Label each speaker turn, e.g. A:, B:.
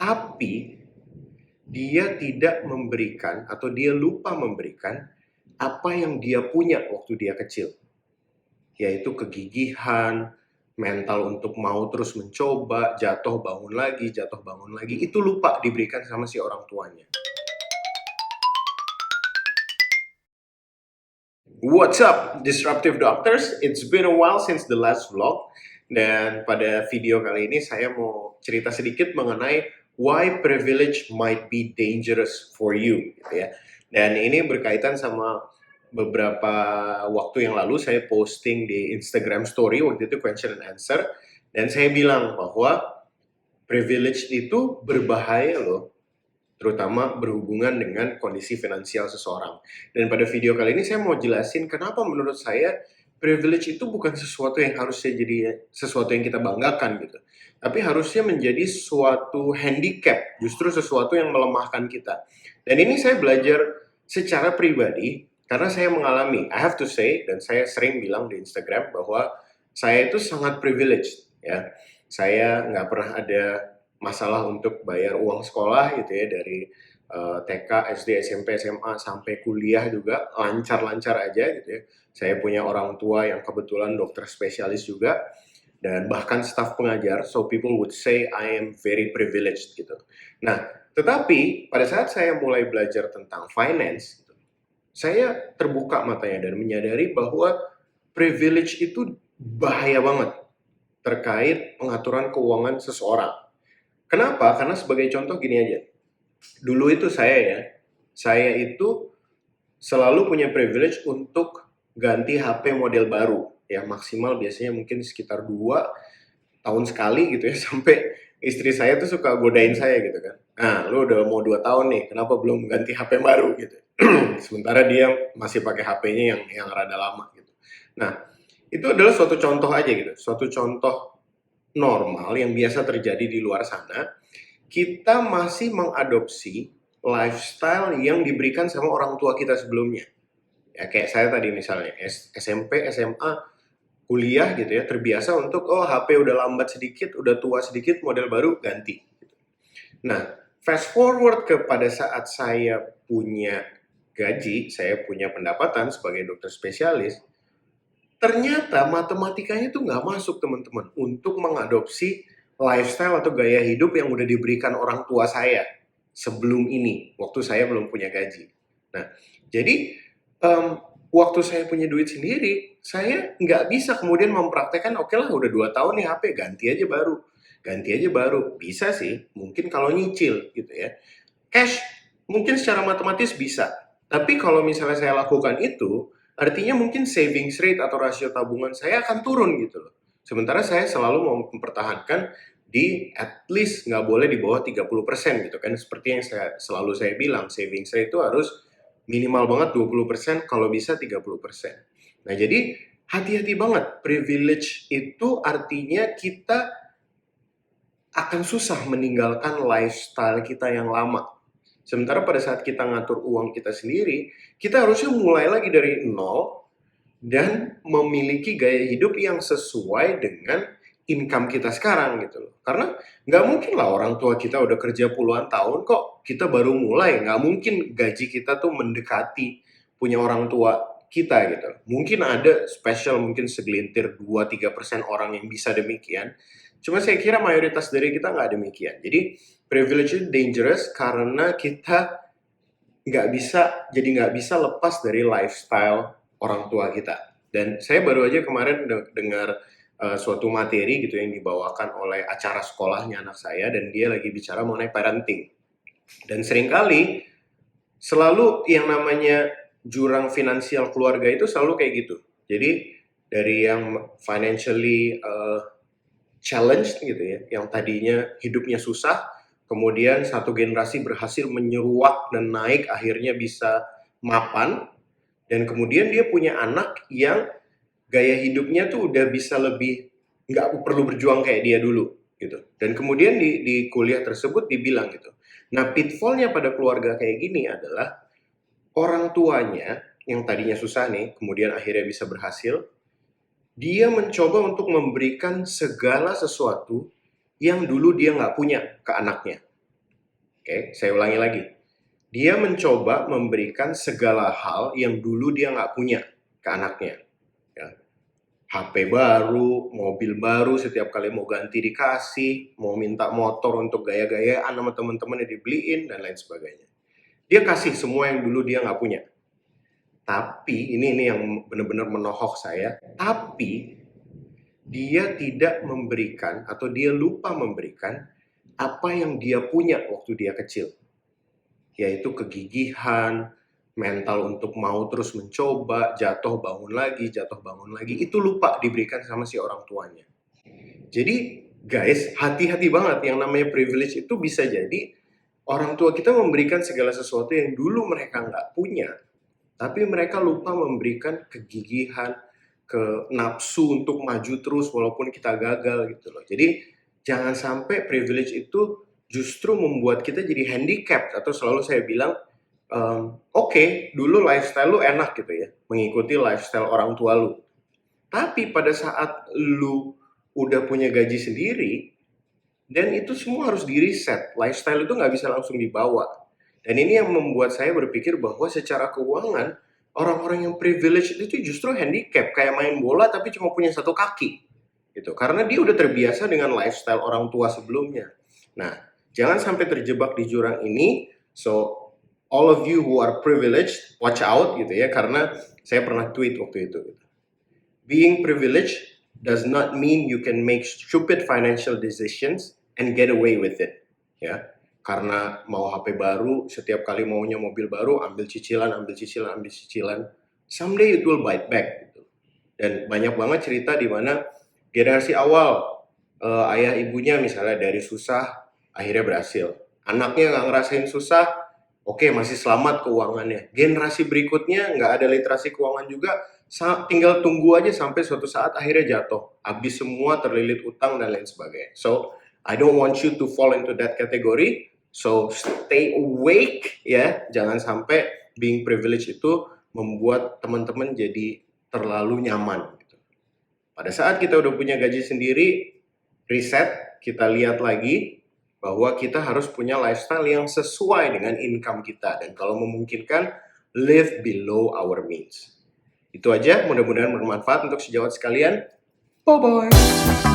A: tapi dia tidak memberikan atau dia lupa memberikan apa yang dia punya waktu dia kecil, yaitu kegigihan, mental untuk mau terus mencoba, jatuh bangun lagi, itu lupa diberikan sama si orang tuanya. What's up, Disruptive Doctors? It's been a while since the last vlog. Dan pada video kali ini saya mau cerita sedikit mengenai why privilege might be dangerous for you, gitu ya. Dan ini berkaitan sama beberapa waktu yang lalu saya posting di Instagram Story, waktu itu question and answer. Dan saya bilang bahwa privilege itu berbahaya loh, terutama berhubungan dengan kondisi finansial seseorang. Dan pada video kali ini saya mau jelasin kenapa menurut saya privilege itu bukan sesuatu yang harusnya jadi sesuatu yang kita banggakan gitu. Tapi harusnya menjadi suatu handicap, justru sesuatu yang melemahkan kita. Dan ini saya belajar secara pribadi karena saya mengalami, I have to say, dan saya sering bilang di Instagram bahwa saya itu sangat privileged ya. Saya nggak pernah ada masalah untuk bayar uang sekolah gitu ya, dari TK, SD, SMP, SMA sampai kuliah juga lancar-lancar aja gitu ya. Saya punya orang tua yang kebetulan dokter spesialis juga dan bahkan staf pengajar, so people would say I am very privileged gitu. Nah, tetapi pada saat saya mulai belajar tentang finance, saya terbuka matanya dan menyadari bahwa privilege itu bahaya banget terkait pengaturan keuangan seseorang. Kenapa? Karena sebagai contoh gini aja. Dulu itu saya itu selalu punya privilege untuk ganti HP model baru. Ya maksimal biasanya mungkin sekitar 2 tahun sekali gitu ya, sampai istri saya tuh suka godain saya gitu kan. Nah, lu udah mau 2 tahun nih, kenapa belum ganti HP baru gitu. Sementara dia masih pakai HP-nya yang rada lama gitu. Nah, itu adalah suatu contoh aja gitu, suatu contoh normal yang biasa terjadi di luar sana. Kita masih mengadopsi lifestyle yang diberikan sama orang tua kita sebelumnya. Ya kayak saya tadi misalnya SMP, SMA, kuliah gitu ya, terbiasa untuk HP udah lambat sedikit, udah tua sedikit, model baru ganti. Nah, fast forward kepada saat saya punya gaji, saya punya pendapatan sebagai dokter spesialis, ternyata matematikanya tuh nggak masuk teman-teman untuk mengadopsi lifestyle atau gaya hidup yang udah diberikan orang tua saya sebelum ini, waktu saya belum punya gaji. Nah, jadi waktu saya punya duit sendiri, saya nggak bisa kemudian mempraktekkan, oke lah udah 2 tahun nih HP, ganti aja baru. Bisa sih, mungkin kalau nyicil gitu ya. Cash, mungkin secara matematis bisa. Tapi kalau misalnya saya lakukan itu, artinya mungkin savings rate atau rasio tabungan saya akan turun gitu loh. Sementara saya selalu mau mempertahankan di at least nggak boleh di bawah 30% gitu kan. Seperti yang selalu saya bilang, savings rate itu harus minimal banget 20%, kalau bisa 30%. Nah, jadi hati-hati banget. Privilege itu artinya kita akan susah meninggalkan lifestyle kita yang lama. Sementara pada saat kita ngatur uang kita sendiri, kita harusnya mulai lagi dari nol dan memiliki gaya hidup yang sesuai dengan income kita sekarang gitu loh. Karena nggak mungkin lah orang tua kita udah kerja puluhan tahun kok kita baru mulai. Nggak mungkin gaji kita tuh mendekati punya orang tua kita gitu. Mungkin ada special, mungkin segelintir 2-3% orang yang bisa demikian. Cuma saya kira mayoritas dari kita nggak demikian. Jadi privilege itu dangerous karena kita nggak bisa lepas dari lifestyle orang tua kita. Dan saya baru aja kemarin dengar suatu materi gitu yang dibawakan oleh acara sekolahnya anak saya, dan dia lagi bicara mengenai parenting. Dan seringkali selalu yang namanya jurang finansial keluarga itu selalu kayak gitu. Jadi dari yang financially challenged gitu ya, yang tadinya hidupnya susah, kemudian satu generasi berhasil menyeruak dan naik, akhirnya bisa mapan, dan kemudian dia punya anak yang gaya hidupnya tuh udah bisa lebih, nggak perlu berjuang kayak dia dulu gitu. Dan kemudian di kuliah tersebut dibilang gitu. Nah, pitfallnya pada keluarga kayak gini adalah orang tuanya yang tadinya susah nih, kemudian akhirnya bisa berhasil, dia mencoba untuk memberikan segala sesuatu yang dulu dia nggak punya ke anaknya. Oke, saya ulangi lagi. Dia mencoba memberikan segala hal yang dulu dia nggak punya ke anaknya. Ya. HP baru, mobil baru, setiap kali mau ganti dikasih, mau minta motor untuk gaya-gayaan sama teman-temannya dibeliin, dan lain sebagainya. Dia kasih semua yang dulu dia nggak punya. Tapi, ini yang benar-benar menohok saya, tapi dia tidak memberikan atau dia lupa memberikan apa yang dia punya waktu dia kecil. Yaitu kegigihan, mental untuk mau terus mencoba, jatuh bangun lagi, itu lupa diberikan sama si orang tuanya. Jadi guys, hati-hati banget, yang namanya privilege itu bisa jadi orang tua kita memberikan segala sesuatu yang dulu mereka nggak punya, tapi mereka lupa memberikan kegigihan, ke nafsu untuk maju terus walaupun kita gagal gitu loh. Jadi jangan sampai privilege itu justru membuat kita jadi handicap, atau selalu saya bilang, oke, dulu lifestyle lu enak gitu ya, mengikuti lifestyle orang tua lu. Tapi pada saat lu udah punya gaji sendiri, dan itu semua harus di-reset. Lifestyle itu nggak bisa langsung dibawa. Dan ini yang membuat saya berpikir bahwa secara keuangan, orang-orang yang privilege itu justru handicap, kayak main bola tapi cuma punya satu kaki. Gitu. Karena dia udah terbiasa dengan lifestyle orang tua sebelumnya. Nah, jangan sampai terjebak di jurang ini. So, all of you who are privileged, watch out gitu ya, karena saya pernah tweet waktu itu. Being privileged does not mean you can make stupid financial decisions and get away with it. Ya, karena mau HP baru, setiap kali maunya mobil baru, ambil cicilan. Someday it will bite back. Gitu. Dan banyak banget cerita di mana generasi awal, ayah ibunya misalnya dari susah, akhirnya berhasil. Anaknya nggak ngerasain susah, oke, masih selamat keuangannya. Generasi berikutnya nggak ada literasi keuangan juga, tinggal tunggu aja sampai suatu saat akhirnya jatuh. Habis semua, terlilit utang dan lain sebagainya. So, I don't want you to fall into that category. So, stay awake ya. Jangan sampai being privileged itu membuat teman-teman jadi terlalu nyaman. Gitu. Pada saat kita udah punya gaji sendiri, reset, kita lihat lagi bahwa kita harus punya lifestyle yang sesuai dengan income kita. Dan kalau memungkinkan, live below our means. Itu aja, mudah-mudahan bermanfaat untuk sejawat sekalian. Bye-bye.